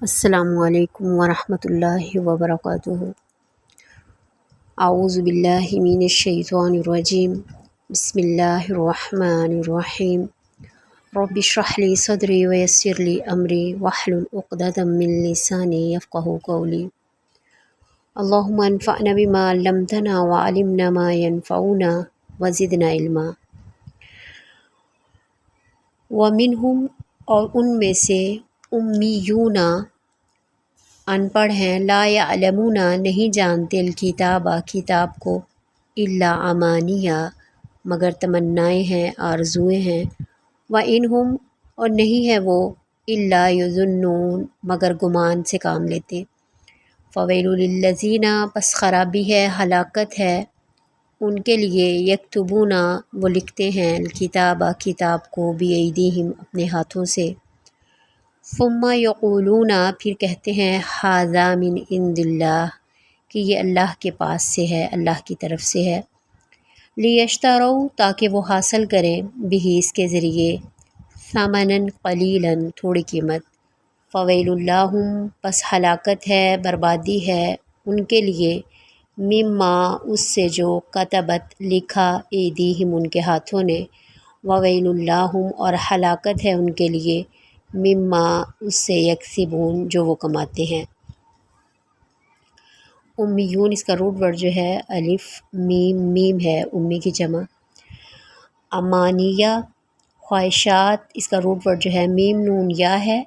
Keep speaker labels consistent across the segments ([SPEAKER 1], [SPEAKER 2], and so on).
[SPEAKER 1] السلام علیکم ورحمۃ اللہ وبرکاتہ۔ اعوذ باللہ من الشیطان الرجیم، بسم اللہ الرحمن الرحیم۔ رب اشرح لی صدری ویسر لی امری واحلل عقدۃ من لسانی یفقہوا قولی۔ اللہم انفعنا بما علمتنا وعلمنا ما ینفعنا وزدنا علما۔ ومنہم، اور ان میں سے امیون ان پڑھ ہیں، لا یعلمون نہیں جانتے، الکتاب کتاب کو، الا امانیہ مگر تمنائیں ہیں، آرزوئیں ہیں، وانہم اور نہیں ہے وہ، الا یظنون مگر گمان سے کام لیتے۔ فویل للذین پس خرابی ہے، ہلاکت ہے ان کے لیے، یکتبون وہ لکھتے ہیں، الکتاب کتاب کو، بیدیہم اپنے ہاتھوں سے، ثم یقولون پھر کہتے ہیں، ھذا من عند اللہ کہ یہ اللہ کے پاس سے ہے، اللہ کی طرف سے ہے، لیشتروا تاکہ وہ حاصل کریں، بھی اس کے ذریعے، ثمنا قلیلا تھوڑی قیمت، فویل لہم پس ہلاکت ہے، بربادی ہے ان کے لیے، مما اس سے جو کتبت لکھا، ایدیہم ان کے ہاتھوں نے، وویل لہم اور ہلاکت ہے ان کے لیے، مما اس سے یکسبون جو وہ کماتے ہیں۔ امیون اس کا روٹ ورڈ جو ہے الف میم میم ہے، امی کی جمع۔ امانیہ خواہشات اس کا روٹ ورڈ جو ہے میم نون یا ہے،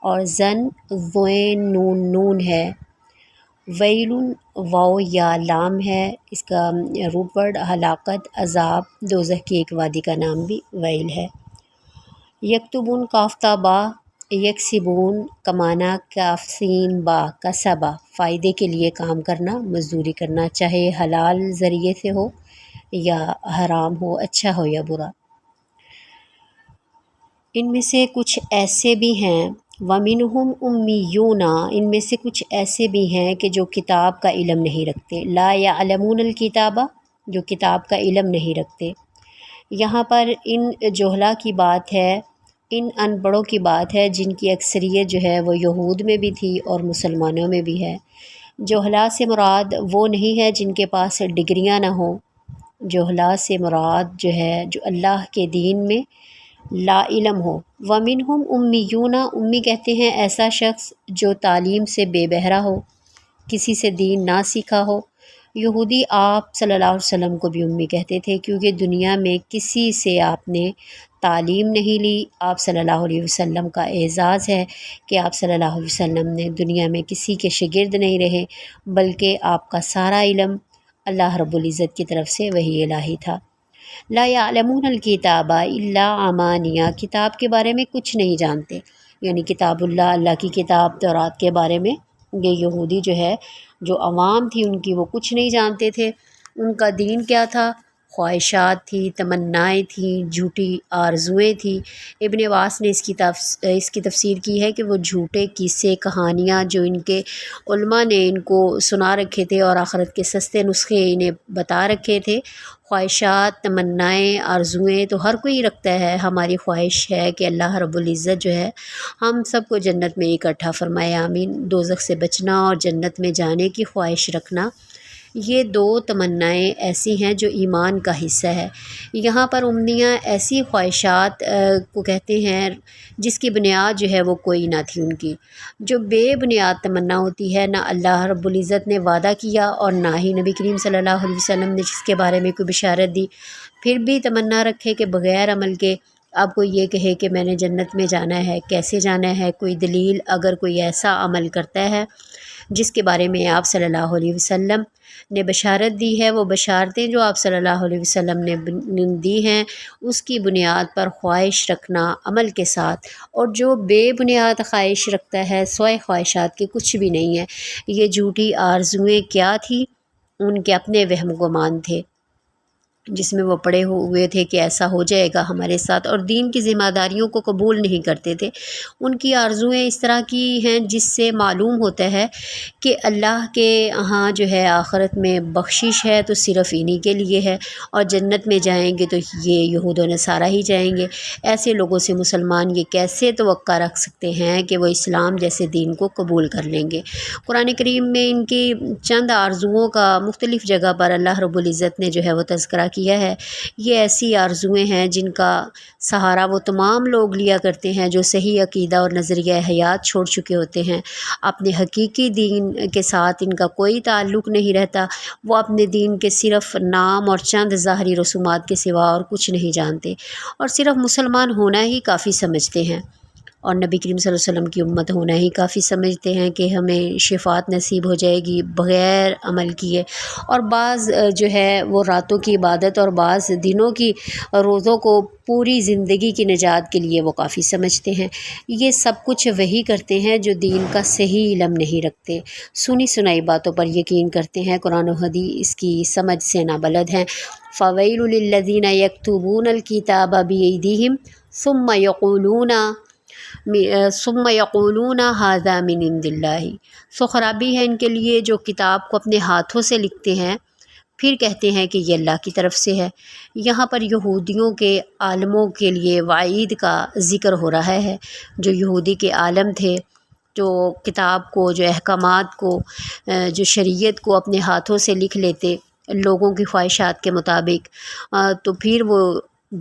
[SPEAKER 1] اور زن ذوین نون نون ہے، ویل واو یا لام ہے، اس کا روٹ ورڈ ہلاکت، عذاب، دوزخ کی ایک وادی کا نام بھی ویل ہے۔ یکتبون کاف تا با، یکسبون کمانا، کاف سین با، کسبا فائدے کے لیے کام کرنا، مزدوری کرنا، چاہے حلال ذریعے سے ہو یا حرام ہو، اچھا ہو یا برا۔ ان میں سے کچھ ایسے بھی ہیں، ومنہم امیون ان میں سے کچھ ایسے بھی ہیں کہ جو کتاب کا علم نہیں رکھتے، لا یعلمون الکتاب جو کتاب کا علم نہیں رکھتے۔ یہاں پر ان جہلا کی بات ہے، ان ان پڑھوں کی بات ہے جن کی اکثریت جو ہے وہ یہود میں بھی تھی اور مسلمانوں میں بھی ہے۔ جہلا سے مراد وہ نہیں ہے جن کے پاس ڈگریاں نہ ہوں، جہلا سے مراد جو ہے جو اللہ کے دین میں لا علم ہو۔ ومنہم امیون امی کہتے ہیں ایسا شخص جو تعلیم سے بے بہرا ہو، کسی سے دین نہ سیکھا ہو۔ یہودی آپ صلی اللہ علیہ وسلم کو بھی امی کہتے تھے، کیونکہ دنیا میں کسی سے آپ نے تعلیم نہیں لی۔ آپ صلی اللہ علیہ وسلم کا اعزاز ہے کہ آپ صلی اللہ علیہ وسلم نے دنیا میں کسی کے شاگرد نہیں رہے، بلکہ آپ کا سارا علم اللہ رب العزت کی طرف سے وحی الہی تھا۔ لا یعلمون الکتاب الا امانیہ کتاب کے بارے میں کچھ نہیں جانتے، یعنی کتاب اللہ، اللہ کی کتاب تورات کے بارے میں یہ یہودی جو ہے، جو عوام تھی ان کی، وہ کچھ نہیں جانتے تھے۔ ان کا دین کیا تھا؟ خواہشات تھی، تمنائیں تھیں، جھوٹی آرزوئیں تھیں۔ ابن عباس نے اس کی تفسیر کی ہے کہ وہ جھوٹے قصے، کہانیاں جو ان کے علماء نے ان کو سنا رکھے تھے اور آخرت کے سستے نسخے انہیں بتا رکھے تھے۔ خواہشات، تمنائیں، آرزوئیں تو ہر کوئی رکھتا ہے۔ ہماری خواہش ہے کہ اللہ رب العزت جو ہے ہم سب کو جنت میں اکٹھا فرمائے، آمین۔ دوزخ سے بچنا اور جنت میں جانے کی خواہش رکھنا، یہ دو تمنائیں ایسی ہیں جو ایمان کا حصہ ہے۔ یہاں پر امنیہ ایسی خواہشات کو کہتے ہیں جس کی بنیاد جو ہے وہ کوئی نہ تھی ان کی، جو بے بنیاد تمنا ہوتی ہے، نہ اللہ رب العزت نے وعدہ کیا اور نہ ہی نبی کریم صلی اللہ علیہ وسلم نے جس کے بارے میں کوئی بشارت دی، پھر بھی تمنا رکھے کہ بغیر عمل کے اب کوئی یہ کہے کہ میں نے جنت میں جانا ہے، کیسے جانا ہے؟ کوئی دلیل، اگر کوئی ایسا عمل کرتا ہے جس کے بارے میں آپ صلی اللہ علیہ وسلم نے بشارت دی ہے، وہ بشارتیں جو آپ صلی اللہ علیہ وسلم نے دی ہیں اس کی بنیاد پر خواہش رکھنا عمل کے ساتھ، اور جو بے بنیاد خواہش رکھتا ہے سوائے خواہشات کے کچھ بھی نہیں ہے۔ یہ جھوٹی آرزوئیں کیا تھی؟ ان کے اپنے وہم گمان تھے۔ جس میں وہ پڑے ہوئے تھے کہ ایسا ہو جائے گا ہمارے ساتھ، اور دین کی ذمہ داریوں کو قبول نہیں کرتے تھے۔ ان کی آرزوئیں اس طرح کی ہیں جس سے معلوم ہوتا ہے کہ اللہ کے ہاں جو ہے آخرت میں بخشش ہے تو صرف انہی کے لیے ہے، اور جنت میں جائیں گے تو یہ یہود و نصارہ ہی جائیں گے۔ ایسے لوگوں سے مسلمان یہ کیسے توقع رکھ سکتے ہیں کہ وہ اسلام جیسے دین کو قبول کر لیں گے؟ قرآن کریم میں ان کی چند آرزوؤں کا مختلف جگہ پر اللہ رب العزت نے جو ہے وہ تذکرہ کیا ہے۔ یہ ایسی آرزوئیں ہیں جن کا سہارا وہ تمام لوگ لیا کرتے ہیں جو صحیح عقیدہ اور نظریہ حیات چھوڑ چکے ہوتے ہیں۔ اپنے حقیقی دین کے ساتھ ان کا کوئی تعلق نہیں رہتا، وہ اپنے دین کے صرف نام اور چند ظاہری رسومات کے سوا اور کچھ نہیں جانتے، اور صرف مسلمان ہونا ہی کافی سمجھتے ہیں، اور نبی کریم صلی اللہ علیہ وسلم کی امت ہونا ہی کافی سمجھتے ہیں کہ ہمیں شفاعت نصیب ہو جائے گی بغیر عمل کیے۔ اور بعض جو ہے وہ راتوں کی عبادت اور بعض دنوں کی روزوں کو پوری زندگی کی نجات کے لیے وہ کافی سمجھتے ہیں۔ یہ سب کچھ وہی کرتے ہیں جو دین کا صحیح علم نہیں رکھتے، سنی سنائی باتوں پر یقین کرتے ہیں، قرآن و حدیث کی سمجھ سے نابلد ہیں۔ فَوَيْلٌ لِّلَّذِينَ يَكْتُبُونَ الْكِتَابَ بِأَيْدِيهِمْ ثم یقولون ھذا من عند اللہ، سو خرابی ہے ان کے لیے جو کتاب کو اپنے ہاتھوں سے لکھتے ہیں پھر کہتے ہیں کہ یہ اللہ کی طرف سے ہے۔ یہاں پر یہودیوں کے عالموں کے لیے وعید کا ذکر ہو رہا ہے، جو یہودی کے عالم تھے، جو کتاب کو، جو احکامات کو، جو شریعت کو اپنے ہاتھوں سے لکھ لیتے لوگوں کی خواہشات کے مطابق، تو پھر وہ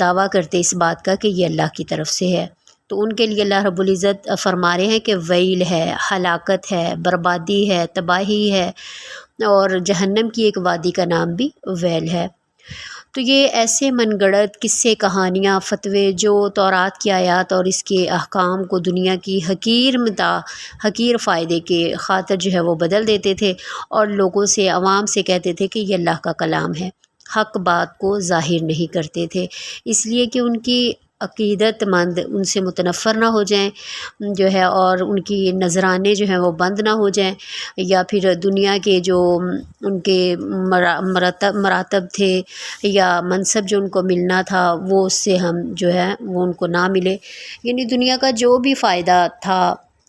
[SPEAKER 1] دعویٰ کرتے اس بات کا کہ یہ اللہ کی طرف سے ہے۔ تو ان کے لیے اللہ رب العزت فرما رہے ہیں کہ ویل ہے، ہلاکت ہے، بربادی ہے، تباہی ہے، اور جہنم کی ایک وادی کا نام بھی ویل ہے۔ تو یہ ایسے من گڑت قصے، کہانیاں، فتوے جو تورات کی آیات اور اس کے احکام کو دنیا کی حقیر فائدے کے خاطر جو ہے وہ بدل دیتے تھے، اور لوگوں سے، عوام سے کہتے تھے کہ یہ اللہ کا کلام ہے، حق بات کو ظاہر نہیں کرتے تھے، اس لیے کہ ان کی عقیدت مند ان سے متنفر نہ ہو جائیں جو ہے، اور ان کی نذرانے جو ہیں وہ بند نہ ہو جائیں، یا پھر دنیا کے جو ان کے مراتب تھے یا منصب جو ان کو ملنا تھا وہ اس سے ہم جو ہے وہ ان کو نہ ملے، یعنی دنیا کا جو بھی فائدہ تھا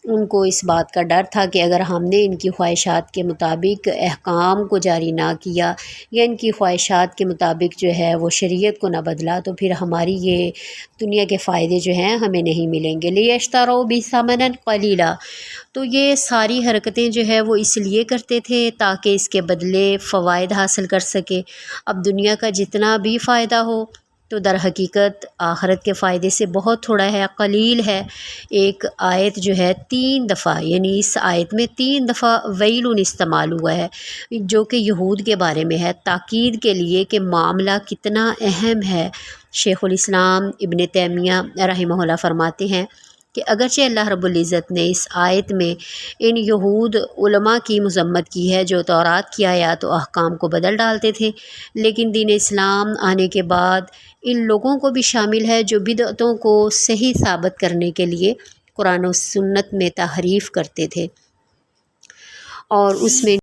[SPEAKER 1] ان کو اس بات کا ڈر تھا کہ اگر ہم نے ان کی خواہشات کے مطابق احکام کو جاری نہ کیا یا ان کی خواہشات کے مطابق جو ہے وہ شریعت کو نہ بدلا تو پھر ہماری یہ دنیا کے فائدے جو ہیں ہمیں نہیں ملیں گے۔ لِيَشْتَرُوا بِهِ ثَمَنًا قَلِيلًا، تو یہ ساری حرکتیں جو ہے وہ اس لیے کرتے تھے تاکہ اس کے بدلے فوائد حاصل کر سکے۔ اب دنیا کا جتنا بھی فائدہ ہو تو در حقیقت آخرت کے فائدے سے بہت تھوڑا ہے، قلیل ہے۔ ایک آیت جو ہے 3 دفعہ، یعنی اس آیت میں 3 دفعہ ویلٌ استعمال ہوا ہے، جو کہ یہود کے بارے میں ہے، تاکید کے لیے کہ معاملہ کتنا اہم ہے۔ شیخ الاسلام ابن تیمیہ رحمہ اللہ فرماتے ہیں کہ اگرچہ اللہ رب العزت نے اس آیت میں ان یہود علماء کی مذمت کی ہے جو تورات کی آیات و احکام کو بدل ڈالتے تھے، لیکن دین اسلام آنے کے بعد ان لوگوں کو بھی شامل ہے جو بدعتوں کو صحیح ثابت کرنے کے لیے قرآن و سنت میں تحریف کرتے تھے، اور اس میں